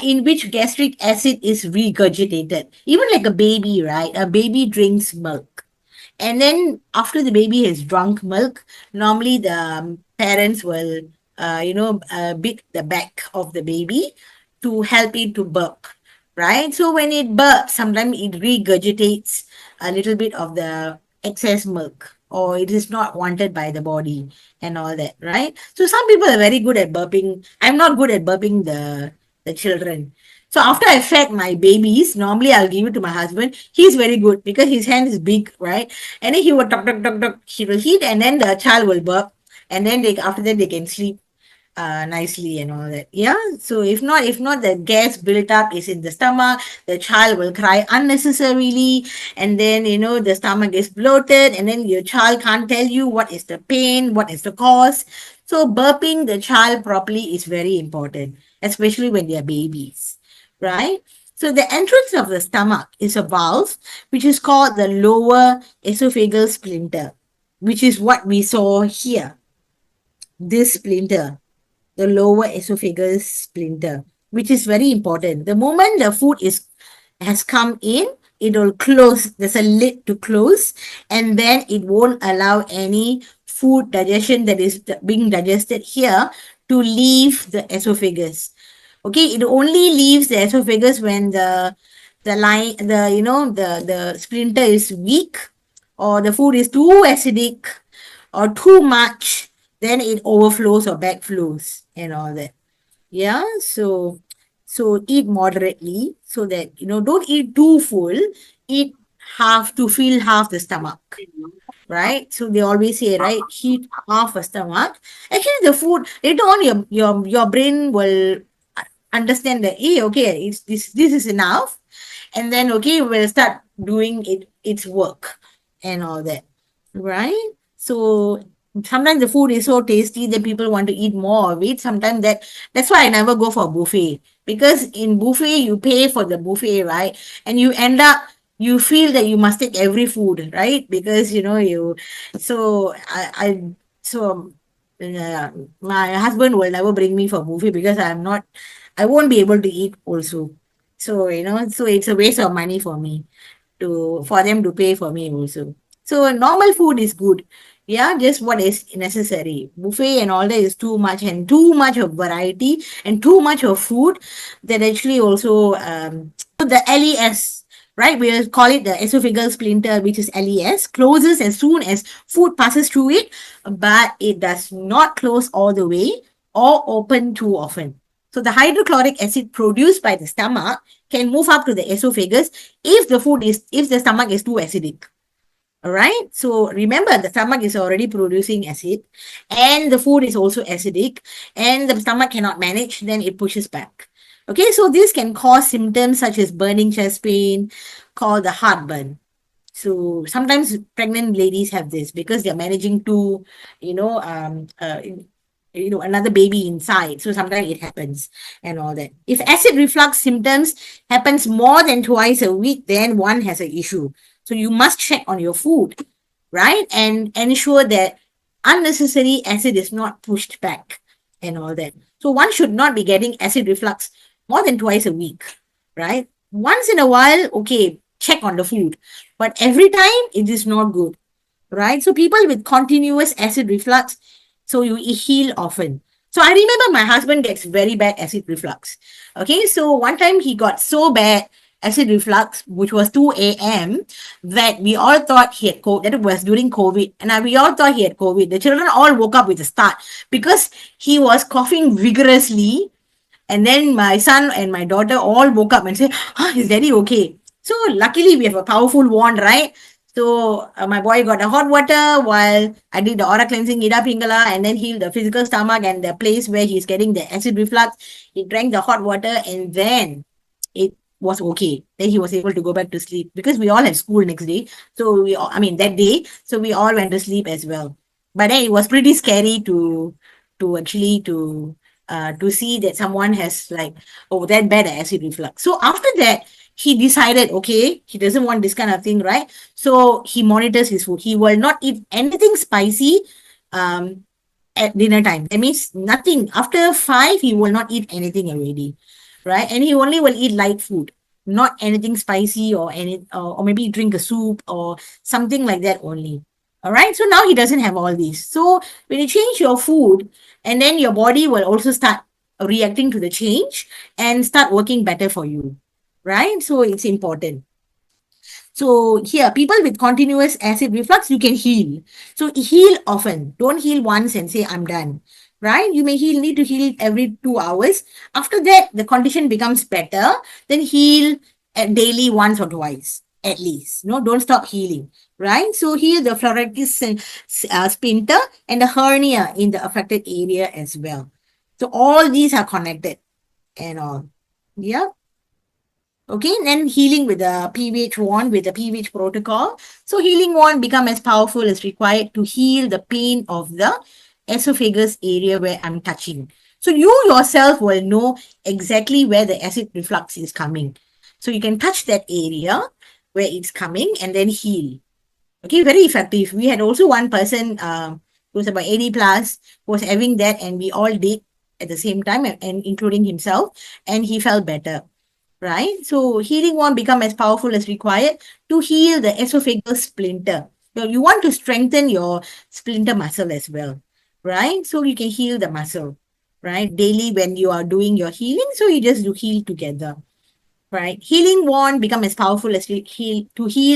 in which gastric acid is regurgitated. Even like a baby, right? A baby drinks milk. And then after the baby has drunk milk, normally the parents will, beat the back of the baby to help it to burp, right? So when it burps, sometimes it regurgitates a little bit of the excess milk, or it is not wanted by the body and all that, right? So some people are very good at burping. I'm not good at burping the children. So after I fed my babies, normally I'll give it to my husband. He's very good because his hand is big, right? And then he will tuck, tuck, tuck, tuck. He will heat, and then the child will burp, and then they after that they can sleep nicely and all that. Yeah. So if not, the gas built up is in the stomach. The child will cry unnecessarily, and then the stomach is bloated, and then your child can't tell you what is the pain, what is the cause. So burping the child properly is very important, especially when they are babies, right? So the entrance of the stomach is a valve which is called the lower esophageal sphincter, which is what we saw here. This splinter, the lower esophagus splinter, which is very important. The moment the food is has come in, it will close. There's a lid to close, and then it won't allow any food digestion that is being digested here to leave the esophagus. Okay, it only leaves the esophagus when the line the the splinter is weak, or the food is too acidic or too much, then it overflows or backflows and all that. Yeah. So eat moderately, so that don't eat too full. Eat half to fill half the stomach, right? So they always say, right, eat half a stomach. Actually, the food later on, your brain will understand that, hey, okay, it's this is enough, and then okay, we'll start doing its work and all that, right? So sometimes the food is so tasty that people want to eat more of it. Sometimes that's why I never go for buffet, because in buffet you pay for the buffet, right? And you end up, you feel that you must take every food, right? Because you so I so my husband will never bring me for buffet, because I won't be able to eat also. So so it's a waste of money for me, for them to pay for me also. So normal food is good. Yeah, just what is necessary. Buffet and all that is too much, and too much of variety and too much of food, that actually also the LES, right? We'll call it the esophageal splinter, which is LES, closes as soon as food passes through it, but it does not close all the way or open too often. So the hydrochloric acid produced by the stomach can move up to the esophagus if the stomach is too acidic. All right. So remember, the stomach is already producing acid, and the food is also acidic, and the stomach cannot manage, then it pushes back. Okay. So this can cause symptoms such as burning chest pain, called the heartburn. So sometimes pregnant ladies have this because they're managing to, you know, um, uh, another baby inside. So sometimes it happens and all that. If acid reflux symptoms happens more than twice a week, then one has an issue. So you must check on your food, right? And ensure that unnecessary acid is not pushed back and all that. So one should not be getting acid reflux more than twice a week, right? Once in a while, okay, check on the food. But every time, it is not good, right? So people with continuous acid reflux, so you heal often. So I remember my husband gets very bad acid reflux. Okay, so one time he got so bad acid reflux, which was 2 a.m., that we all thought he had COVID. That was during COVID, and we all thought he had COVID. The children all woke up with a start because he was coughing vigorously, and then my son and my daughter all woke up and said, is daddy okay? So luckily we have a powerful wand, right? So my boy got a hot water while I did the aura cleansing, Ida Pingala, and then healed the physical stomach and the place where he's getting the acid reflux. He drank the hot water, and then it was okay. Then he was able to go back to sleep, because we all had school next day. So that day, so we all went to sleep as well. But then it was pretty scary to see that someone has like, oh, that bad acid reflux. So after that, he decided, okay, he doesn't want this kind of thing, right? So he monitors his food. He will not eat anything spicy um at dinner time. That means nothing. After 5, he will not eat anything already. right? And he only will eat light food, not anything spicy or or maybe drink a soup or something like that only. All right. So now he doesn't have all these. So when you change your food, and then your body will also start reacting to the change and start working better for you, right? So it's important. So here, people with continuous acid reflux, you can heal. So heal often. Don't heal once and say, I'm done. Right? You may need to heal every 2 hours. After that, the condition becomes better. Then heal daily once or twice, at least. No, don't stop healing. Right? So here, the phleuritis sphincter and the hernia in the affected area as well. So all these are connected and all. Yeah. Okay, and then healing with the pH wand with the pH protocol. So healing wand become as powerful as required to heal the pain of the esophagus area where I'm touching. So you yourself will know exactly where the acid reflux is coming. So you can touch that area where it's coming and then heal. Okay, very effective. We had also one person who was about 80 plus who was having that, and we all did at the same time, and including himself, and he felt better, right? So healing won't become as powerful as required to heal the esophageal splinter. You want to strengthen your splinter muscle as well, right? So you can heal the muscle, right? Daily when you are doing your healing, so you just do heal together, right? Healing won't become as powerful as to heal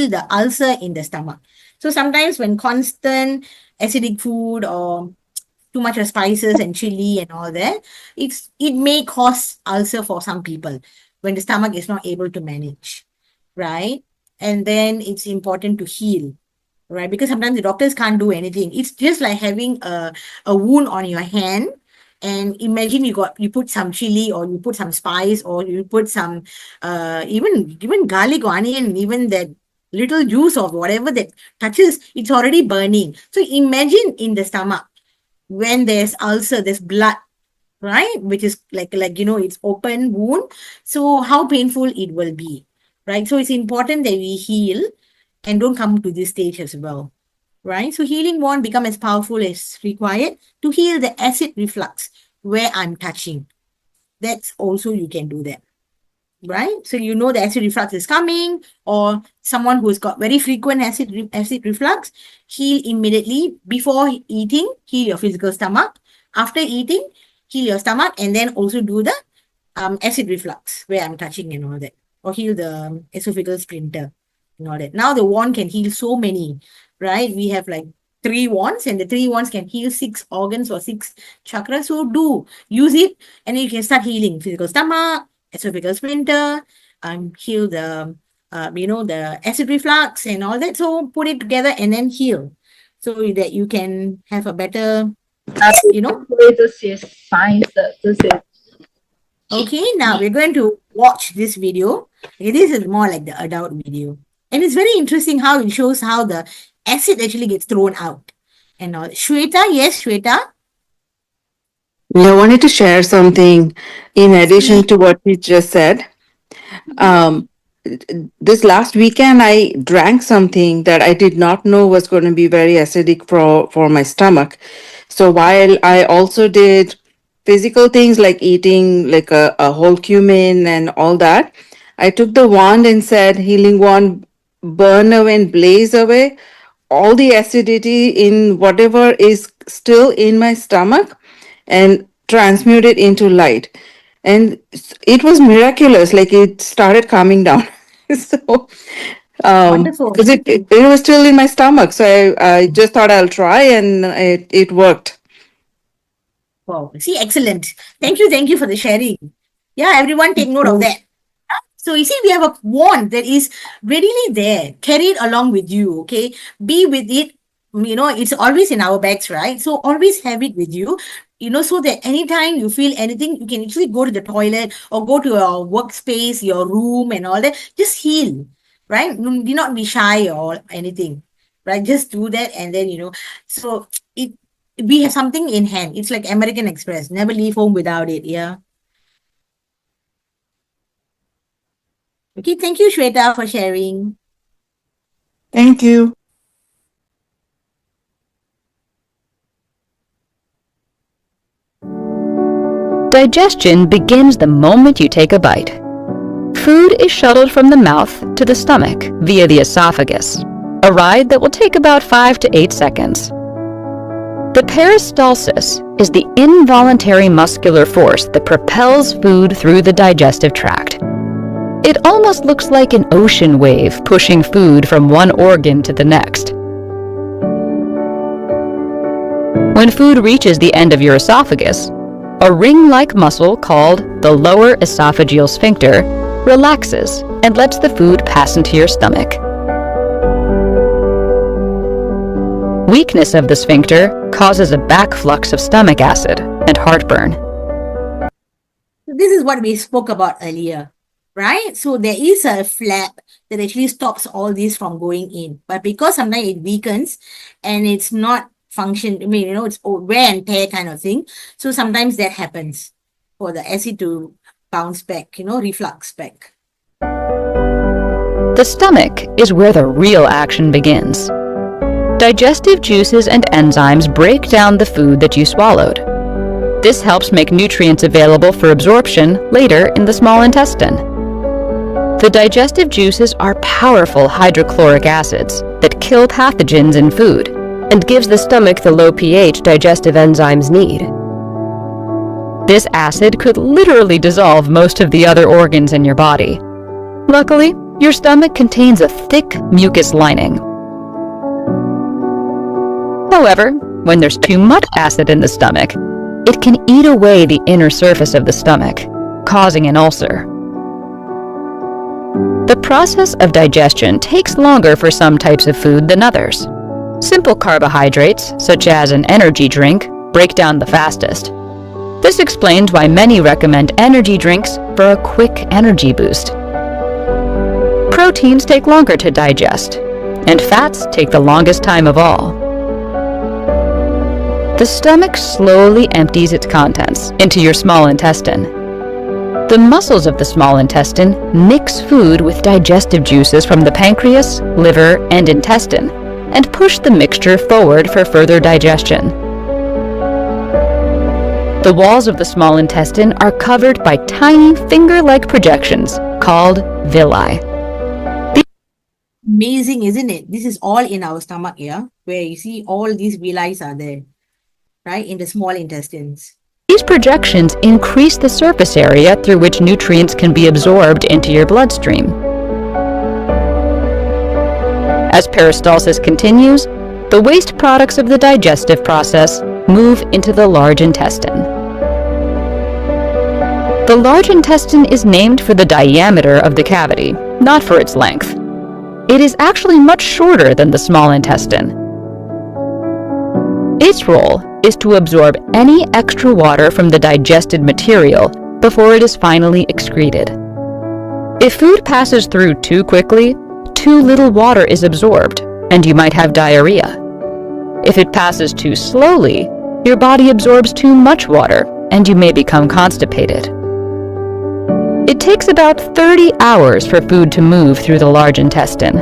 the ulcer in the stomach. So sometimes when constant acidic food or too much of spices and chili and all that, it may cause ulcer for some people when the stomach is not able to manage, right? And then it's important to heal, right? Because sometimes the doctors can't do anything. It's just like having a wound on your hand. And imagine you put some chili or you put some spice or you put some even garlic or onion, even that little juice or whatever that touches, it's already burning. So imagine in the stomach when there's ulcer, there's blood, right? Which is it's open wound. So how painful it will be, right? So it's important that we heal and don't come to this stage as well, right? So healing won't become as powerful as required to heal the acid reflux where I'm touching. That's also you can do that, right? So you know the acid reflux is coming, or someone who's got very frequent acid reflux, heal immediately before eating, heal your physical stomach. After eating, heal your stomach, and then also do the acid reflux where I'm touching and all that, or heal the esophageal splinter and all that. Now the wand can heal so many, right? We have like three wands, and the three wands can heal 6 organs or 6 chakras. So do use it, and you can start healing physical stomach, esophageal splinter, heal the the acid reflux and all that. So put it together and then heal, so that you can have a better, you know. 这些 Okay, now we're going to watch this video. Okay, this is more like the adult video. And it's very interesting how it shows how the acid actually gets thrown out. And all. Shweta, yes, Shweta, Yeah, I wanted to share something in yes, addition please. to what you just said. Mhm. Um, this last weekend, I drank something that I did not know was going to be very acidic for my stomach. So while I also did physical things like eating like a whole cumin and all that, I took the wand and said, healing wand, burn away and blaze away all the acidity in whatever is still in my stomach and transmute it into light. And it was miraculous. Like it started calming down. So, Wonderful. because it was still in my stomach. So I just thought I'll try and it worked. Wow. See, excellent. Thank you for the sharing. Yeah, everyone take note of that. So you see, we have a wand that is readily there. Carry it along with you, okay? Be with it. It's always in our bags, right? So always have it with you, so that anytime you feel anything, you can actually go to the toilet or go to your workspace, your room, and all that. Just heal, right? Do not be shy or anything, right? Just do that, and then so it we have something in hand. It's like American Express. Never leave home without it. Yeah. Okay. Thank you, Shweta, for sharing. Thank you. Digestion begins the moment you take a bite. Food is shuttled from the mouth to the stomach via the esophagus, a ride that will take about 5 to 8 seconds. The peristalsis is the involuntary muscular force that propels food through the digestive tract. It almost looks like an ocean wave pushing food from one organ to the next. When food reaches the end of your esophagus, a ring-like muscle called the lower esophageal sphincter relaxes and lets the food pass into your stomach. Weakness of the sphincter causes a backflux of stomach acid and heartburn. This is what we spoke about earlier, right? So there is a flap that actually stops all this from going in. But because sometimes it weakens and it's not function, it's wear and tear kind of thing. So sometimes that happens for the acid to bounce back, reflux back. The stomach is where the real action begins. Digestive juices and enzymes break down the food that you swallowed. This helps make nutrients available for absorption later in the small intestine. The digestive juices are powerful hydrochloric acids that kill pathogens in food and gives the stomach the low pH digestive enzymes need. This acid could literally dissolve most of the other organs in your body. Luckily, your stomach contains a thick mucus lining. However, when there's too much acid in the stomach, it can eat away the inner surface of the stomach, causing an ulcer. The process of digestion takes longer for some types of food than others. Simple carbohydrates, such as an energy drink, break down the fastest. This explains why many recommend energy drinks for a quick energy boost. Proteins take longer to digest, and fats take the longest time of all. The stomach slowly empties its contents into your small intestine. The muscles of the small intestine mix food with digestive juices from the pancreas, liver, and intestine, and push the mixture forward for further digestion. The walls of the small intestine are covered by tiny finger-like projections called villi. Amazing, isn't it? This is all in our stomach, yeah? Where you see all these villi are there, right? In the small intestines. These projections increase the surface area through which nutrients can be absorbed into your bloodstream. As peristalsis continues, the waste products of the digestive process move into the large intestine. The large intestine is named for the diameter of the cavity, not for its length. It is actually much shorter than the small intestine. Its role is to absorb any extra water from the digested material before it is finally excreted. If food passes through too quickly, too little water is absorbed, and you might have diarrhea. If it passes too slowly, your body absorbs too much water, and you may become constipated. It takes about 30 hours for food to move through the large intestine.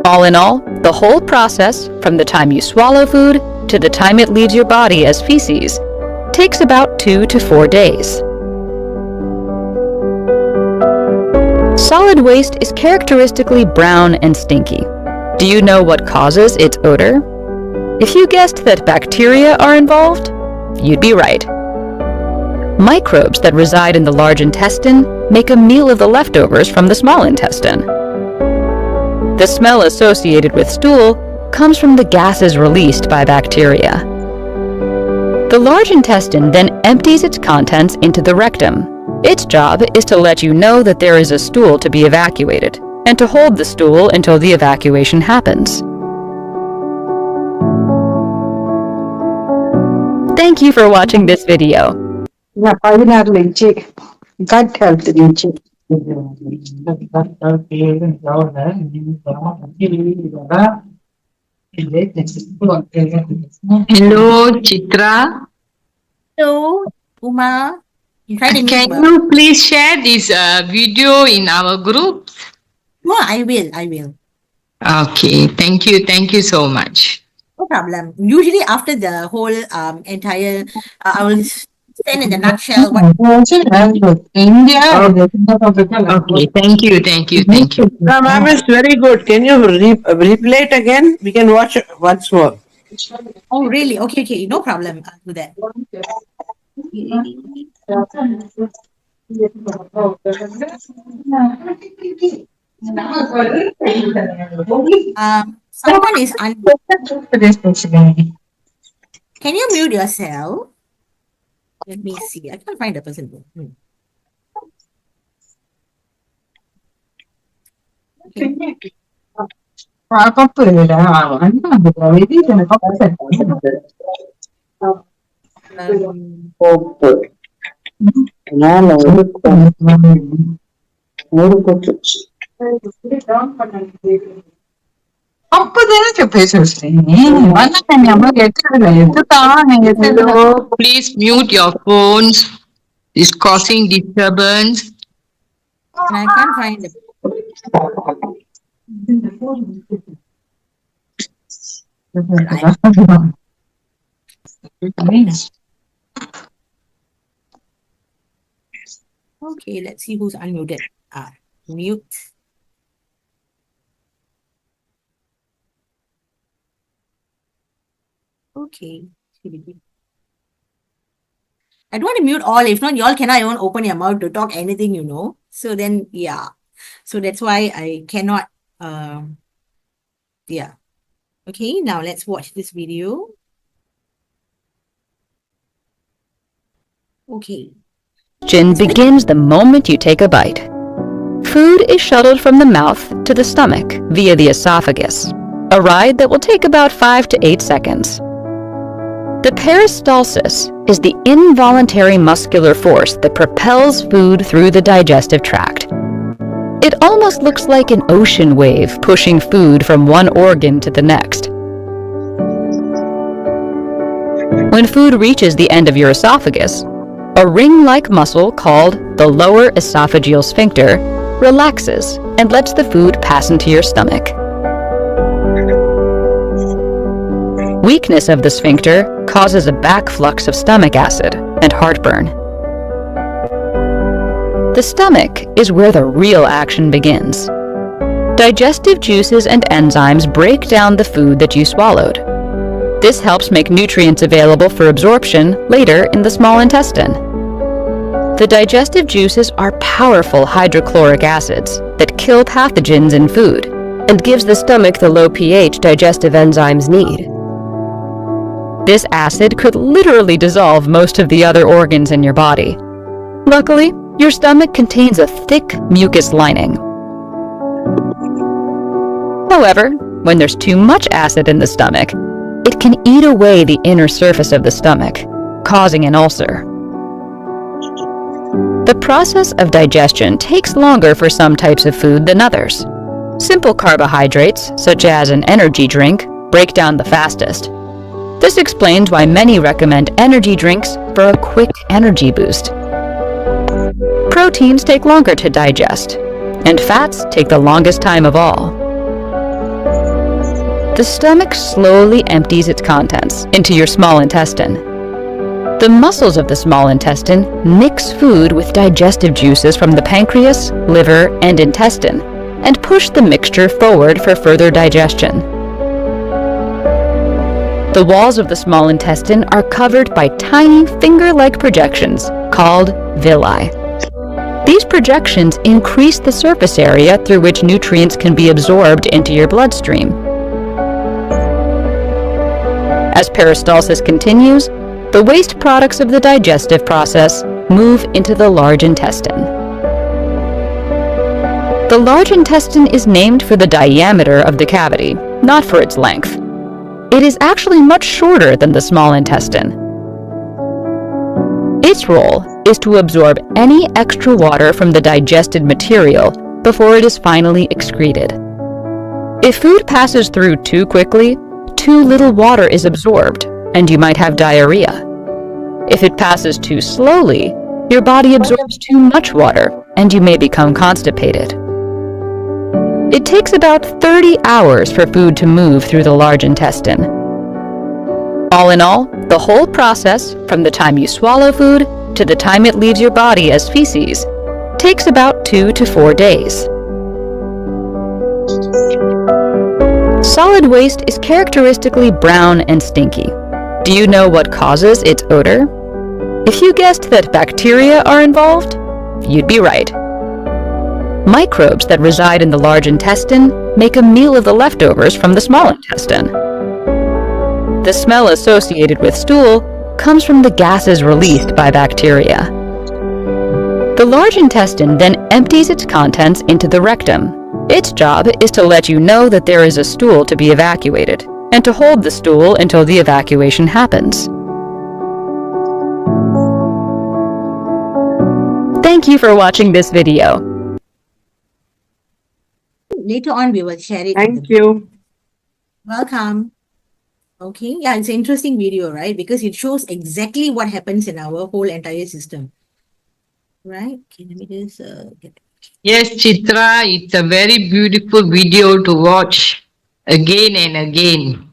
All in all, the whole process, from the time you swallow food to the time it leaves your body as feces, takes about 2 to 4 days. Solid waste is characteristically brown and stinky. Do you know what causes its odor? If you guessed that bacteria are involved, you'd be right. Microbes that reside in the large intestine make a meal of the leftovers from the small intestine. The smell associated with stool comes from the gases released by bacteria. The large intestine then empties its contents into the rectum. Its job is to let you know that there is a stool to be evacuated, and to hold the stool until the evacuation happens. Thank you for watching this video. Yeah, gut health. Hello, Chitra. Hello, Uma. You try to mute. Can you please share this video in our group? No, I will. Okay, thank you. Thank you so much. No problem. Usually after the whole entire, I will Then in the nutshell, what India. Okay, thank you. Ma'am is very good. Can you replay it again? We can watch it once more. oh really? Okay, okay, no problem. I'll do that. Someone is can you mute yourself? Let me see. I can't find the person. Okay. Um, Please mute your phones. It's causing disturbance. and I can't find the right. Okay, let's see who's unmuted. Mute. Okay. I don't want to mute all. If not, y'all cannot even open your mouth to talk anything, you know. So then, yeah. So that's why I cannot, yeah. Okay, now let's watch this video. Okay. Digestion begins the moment you take a bite. Food is shuttled from the mouth to the stomach via the esophagus, a ride that will take about 5 to 8 seconds. The peristalsis is the involuntary muscular force that propels food through the digestive tract. It almost looks like an ocean wave pushing food from one organ to the next. When food reaches the end of your esophagus, a ring-like muscle called the lower esophageal sphincter relaxes and lets the food pass into your stomach. Weakness of the sphincter causes a backflux of stomach acid and heartburn. The stomach is where the real action begins. Digestive juices and enzymes break down the food that you swallowed. This helps make nutrients available for absorption later in the small intestine. The digestive juices are powerful hydrochloric acids that kill pathogens in food and gives the stomach the low pH digestive enzymes need. This acid could literally dissolve most of the other organs in your body. Luckily, your stomach contains a thick mucus lining. However, when there's too much acid in the stomach, it can eat away the inner surface of the stomach, causing an ulcer. The process of digestion takes longer for some types of food than others. Simple carbohydrates, such as an energy drink, break down the fastest. This explains why many recommend energy drinks for a quick energy boost. Proteins take longer to digest, and fats take the longest time of all. The stomach slowly empties its contents into your small intestine. The muscles of the small intestine mix food with digestive juices from the pancreas, liver, and intestine, and push the mixture forward for further digestion. The walls of the small intestine are covered by tiny finger-like projections called villi. These projections increase the surface area through which nutrients can be absorbed into your bloodstream. As peristalsis continues, the waste products of the digestive process move into the large intestine. The large intestine is named for the diameter of the cavity, not for its length. It is actually much shorter than the small intestine. Its role is to absorb any extra water from the digested material before it is finally excreted. If food passes through too quickly, too little water is absorbed, and you might have diarrhea. If it passes too slowly, your body absorbs too much water, and you may become constipated. It takes about 30 hours for food to move through the large intestine. All in all, the whole process, from the time you swallow food to the time it leaves your body as feces, takes about 2 to 4 days. Solid waste is characteristically brown and stinky. Do you know what causes its odor? If you guessed that bacteria are involved, you'd be right. Microbes that reside in the large intestine make a meal of the leftovers from the small intestine. The smell associated with stool comes from the gases released by bacteria. The large intestine then empties its contents into the rectum. Its job is to let you know that there is a stool to be evacuated, and to hold the stool until the evacuation happens. Thank you for watching this video. Later on, we will share it. Thank you. Welcome. Okay, yeah, it's an interesting video, right? Because it shows exactly what happens in our whole entire system. Right? Okay, let me just get. Yes, Chitra, it's a very beautiful video to watch again and again.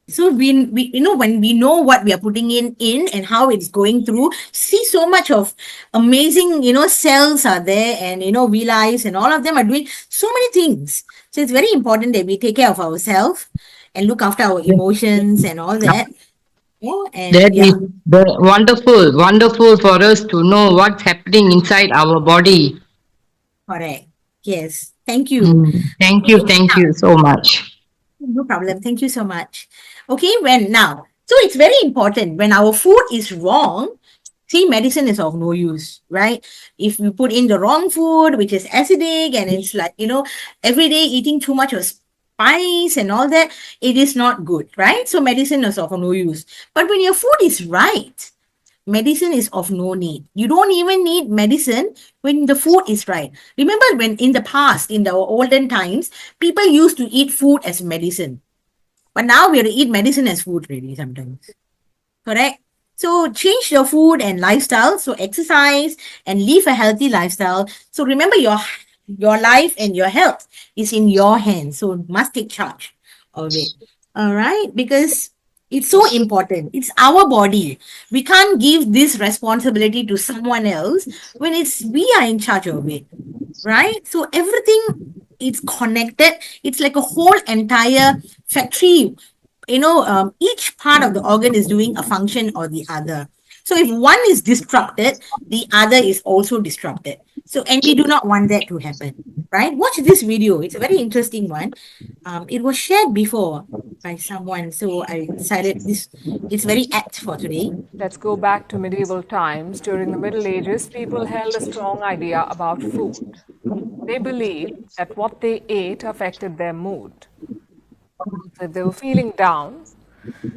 So we when we know what we are putting in and how it's going through, see so much of amazing cells are there, and villi and all of them are doing so many things. So it's very important that we take care of ourselves and look after our emotions and all that. Yeah, and That yeah, is wonderful, wonderful for us to know what's happening inside our body. correct. Yes, thank you. Okay, Thank now you so much. no problem. Thank you so much. Okay, so it's very important when our food is wrong. See, medicine is of no use, right? If you put in the wrong food, which is acidic, and it's like, every day eating too much of spice and all that, it is not good, right? So medicine is of no use. But when your food is right, medicine is of no need. You don't even need medicine when the food is right. Remember when in the past, in the olden times, people used to eat food as medicine. But now we have to eat medicine as food really sometimes. Correct? So change your food and lifestyle. So exercise and live a healthy lifestyle. So remember your life and your health is in your hands. So must take charge of it. All right? Because it's so important. It's our body. We can't give this responsibility to someone else when we are in charge of it. Right? So everything is connected. It's like a whole entire factory. Each part of the organ is doing a function or the other. So if one is disrupted, the other is also disrupted. So, and we do not want that to happen, right? Watch this video. It's a very interesting one. It was shared before by someone, so I decided it's very apt for today. Let's go back to medieval times. During the Middle Ages, people held a strong idea about food. They believed that what they ate affected their mood. So if they were feeling down,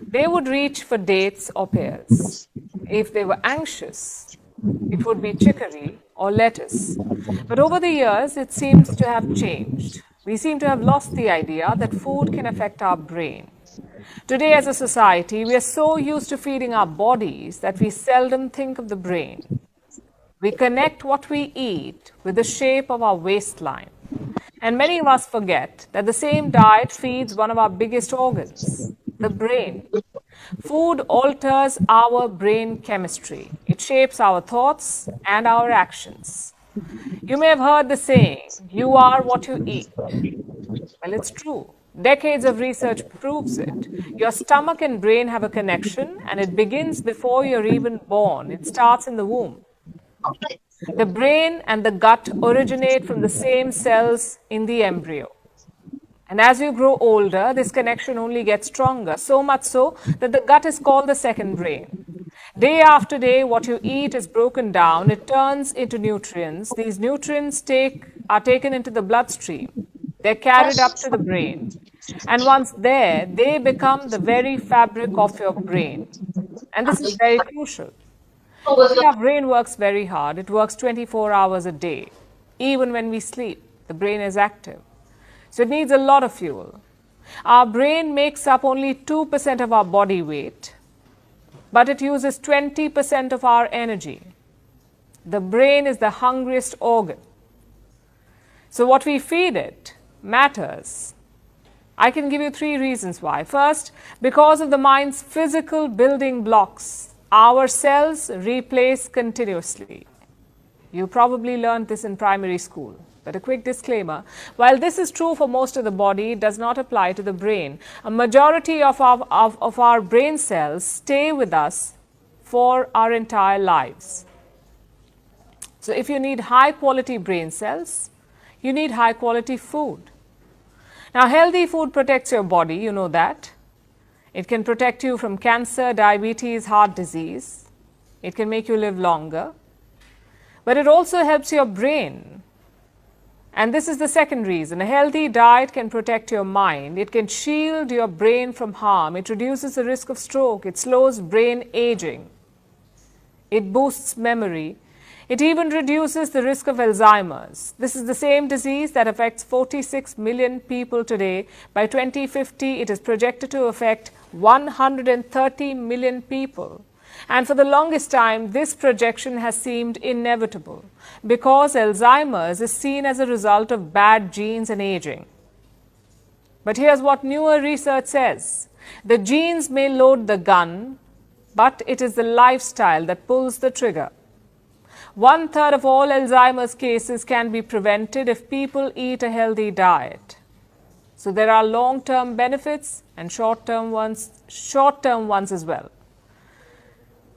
they would reach for dates or pears. If they were anxious, it would be chicory or lettuce. But over the years, it seems to have changed. We seem to have lost the idea that food can affect our brain. Today, as a society, we are so used to feeding our bodies that we seldom think of the brain. We connect what we eat with the shape of our waistline. And many of us forget that the same diet feeds one of our biggest organs, the brain. Food alters our brain chemistry. It shapes our thoughts and our actions. You may have heard the saying, you are what you eat. Well, it's true. Decades of research proves it. Your stomach and brain have a connection, and it begins before you're even born. It starts in the womb. The brain and the gut originate from the same cells in the embryo. And as you grow older, this connection only gets stronger, so much so that the gut is called the second brain. Day after day, what you eat is broken down. It turns into nutrients. These nutrients are taken into the bloodstream. They're carried up to the brain. And once there, they become the very fabric of your brain. And this is very crucial. See, our brain works very hard. It works 24 hours a day. Even when we sleep, the brain is active. So it needs a lot of fuel. Our brain makes up only 2% of our body weight, but it uses 20% of our energy. The brain is the hungriest organ. So what we feed it matters. I can give you 3 reasons why. First, because of the mind's physical building blocks, our cells replace continuously. You probably learned this in primary school. But a quick disclaimer, while this is true for most of the body, it does not apply to the brain. A majority of our brain cells stay with us for our entire lives. So if you need high quality brain cells, you need high quality food. Now, healthy food protects your body, you know that. It can protect you from cancer, diabetes, heart disease. It can make you live longer. But it also helps your brain. And this is the second reason. A healthy diet can protect your mind. It can shield your brain from harm. It reduces the risk of stroke. It slows brain aging. It boosts memory. It even reduces the risk of Alzheimer's. This is the same disease that affects 46 million people today. By 2050, it is projected to affect 130 million people. And for the longest time, this projection has seemed inevitable because Alzheimer's is seen as a result of bad genes and aging. But here's what newer research says. The genes may load the gun, but it is the lifestyle that pulls the trigger. 1/3 of all Alzheimer's cases can be prevented if people eat a healthy diet. So there are long-term benefits and short-term ones as well.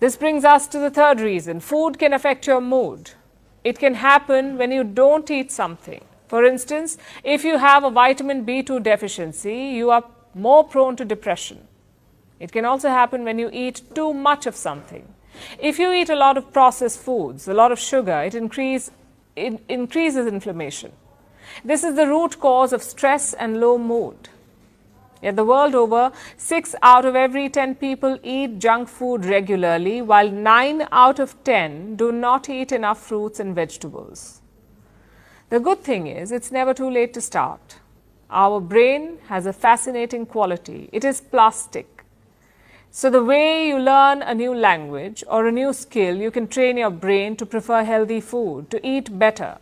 This brings us to the third reason. Food can affect your mood. It can happen when you don't eat something. For instance, if you have a vitamin B2 deficiency, you are more prone to depression. It can also happen when you eat too much of something. If you eat a lot of processed foods, a lot of sugar, it increases inflammation. This is the root cause of stress and low mood. Yet the world over, 6 out of every 10 people eat junk food regularly, while 9 out of 10 do not eat enough fruits and vegetables. The good thing is, it's never too late to start. Our brain has a fascinating quality. It is plastic. So the way you learn a new language or a new skill, you can train your brain to prefer healthy food, to eat better.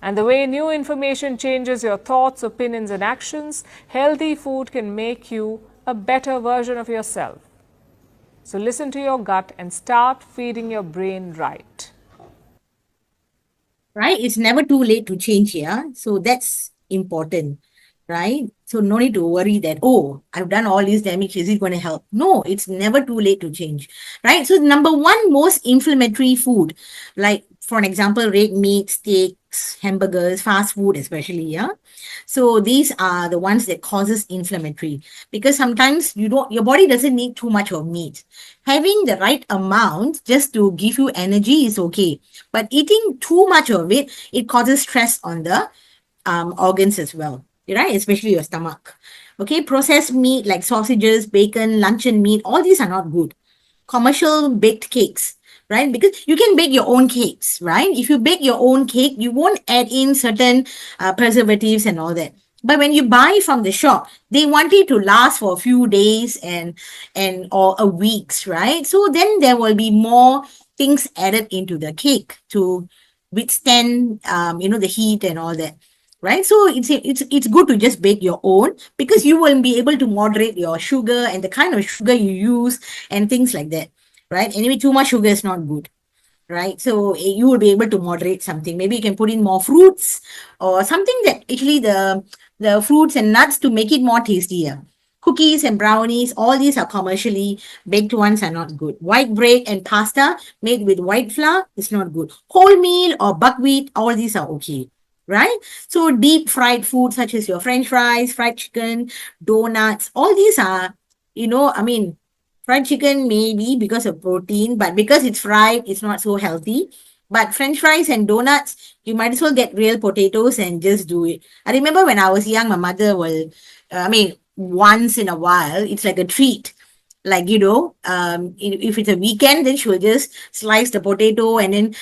And the way new information changes your thoughts, opinions, and actions, healthy food can make you a better version of yourself. So listen to your gut and start feeding your brain right. Right? It's never too late to change here. So that's important, right? So no need to worry that, oh, I've done all this damage. Is it going to help? No, it's never too late to change, right? So number one most inflammatory food, like for an example, red meat, steaks, hamburgers, fast food, especially, yeah. So these are the ones that causes inflammatory because sometimes your body doesn't need too much of meat. Having the right amount just to give you energy is okay, but eating too much of it, it causes stress on the organs as well, right? Especially your stomach. Okay, processed meat like sausages, bacon, luncheon meat, all these are not good. Commercial baked cakes, right? Because you can bake your own cakes, right? If you bake your own cake, you won't add in certain preservatives and all that. But when you buy from the shop, they want it to last for a few days and or a weeks, right? So then there will be more things added into the cake to withstand the heat and all that, right? So it's good to just bake your own because you will be able to moderate your sugar and the kind of sugar you use and things like that, right? Anyway, too much sugar is not good, right? So you will be able to moderate something. Maybe you can put in more fruits or something that actually the fruits and nuts to make it more tastier. Cookies and brownies, all these are commercially baked ones are not good. White bread and pasta made with white flour is not good. Wholemeal or buckwheat, all these are okay, right? So deep fried food such as your French fries, fried chicken, donuts, all these are, fried chicken maybe because of protein, but because it's fried, it's not so healthy. But French fries and donuts, you might as well get real potatoes and just do it. I remember when I was young, my mother will, once in a while, it's like a treat. Like, if it's a weekend, then she'll just slice the potato and then,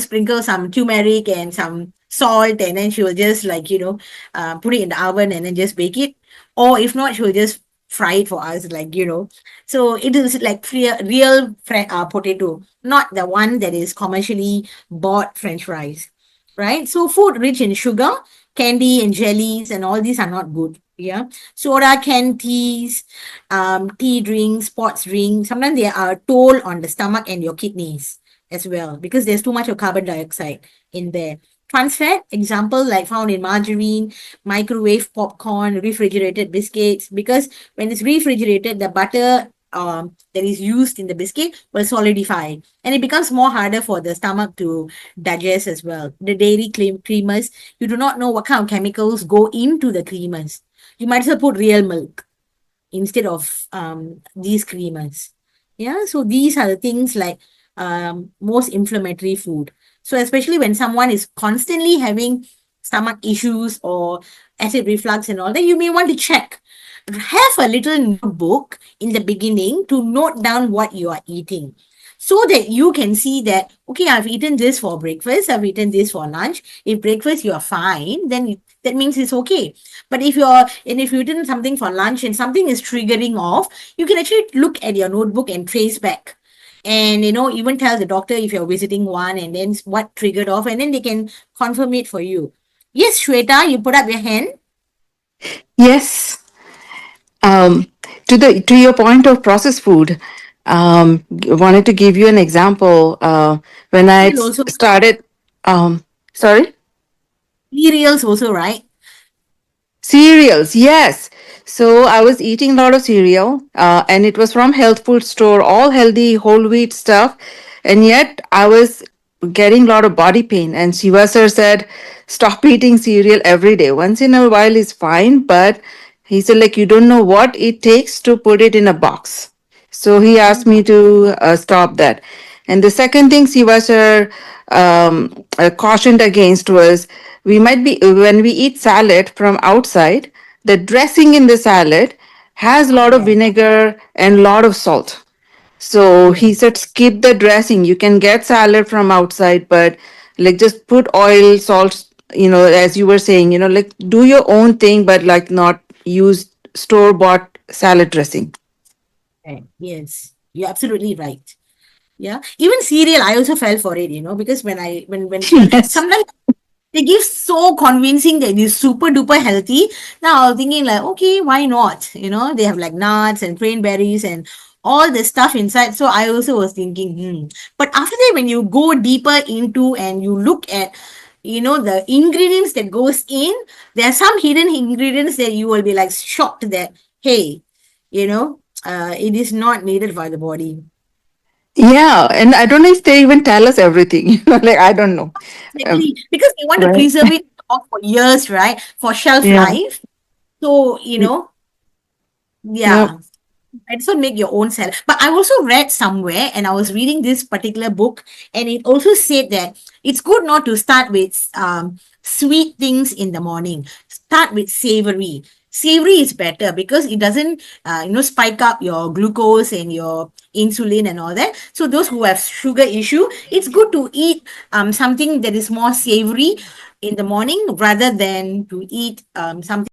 sprinkle some turmeric and some salt, and then she will just put it in the oven and then just bake it. Or if not, she will just fry it for us, so it is like real potato, not the one that is commercially bought French fries. right? So food rich in sugar, candy and jellies and all these are not good. Yeah. Soda, canned teas, tea drinks, sports drinks. Sometimes they are toll on the stomach and your kidneys as well because there's too much of carbon dioxide in there. Trans fat, example like found in margarine, microwave popcorn, refrigerated biscuits. Because when it's refrigerated, the butter that is used in the biscuit will solidify and it becomes more harder for the stomach to digest as well. The dairy creamers, you do not know what kind of chemicals go into the creamers. You might as well put real milk instead of these creamers. Yeah, so these are the things like most inflammatory food. So especially when someone is constantly having stomach issues or acid reflux and all that, you may want to check. Have a little notebook in the beginning to note down what you are eating so that you can see that okay, I've eaten this for breakfast, I've eaten this for lunch. If breakfast you are fine, then that means it's okay. But if you've eaten something for lunch and something is triggering off, you can actually look at your notebook and trace back and even tell the doctor if you're visiting one and then what triggered off and then they can confirm it for you. Yes, Shweta, you put up your hand. Yes. Um, to your point of processed food, wanted to give you an example. When I Cereal also, started, sorry. cereals also, right? Cereals, yes. So I was eating a lot of cereal, and it was from health food store, all healthy, whole wheat stuff, and yet I was getting a lot of body pain. And Shiva sir said, "Stop eating cereal every day. Once in a while is fine, but he said like you don't know what it takes to put it in a box." So he asked me to stop that. And the second thing Siva sir cautioned against was we might be when we eat salad from outside, the dressing in the salad has a lot of Yeah, vinegar and a lot of salt. So he yes. said skip the dressing. You can get salad from outside, but like just put oil, salt, as you were saying, like do your own thing, but like not use store bought salad dressing. Right. Yes, you're absolutely right. Yeah, even cereal, I also fell for it, because when Yes. sometimes they give so convincing that it's super duper healthy. Now I was thinking like, okay, why not? They have like nuts and cranberries and all the stuff inside. So I also was thinking, But after that, when you go deeper into and you look at, the ingredients that goes in, there are some hidden ingredients that you will be like shocked that, hey, it is not needed by the body. Yeah, and I don't know if they even tell us everything. Like I don't know. Um, Exactly, because they want to right. preserve it for years, right? For shelf Yeah. life. So, Y- Yep. yeah, might as well make your own salad. But I also read somewhere, and I was reading this particular book, and it also said that it's good not to start with sweet things in the morning. Start with savory. Savory is better because it doesn't, spike up your glucose and your insulin and all that. So those who have sugar issue, it's good to eat something that is more savory in the morning rather than to eat something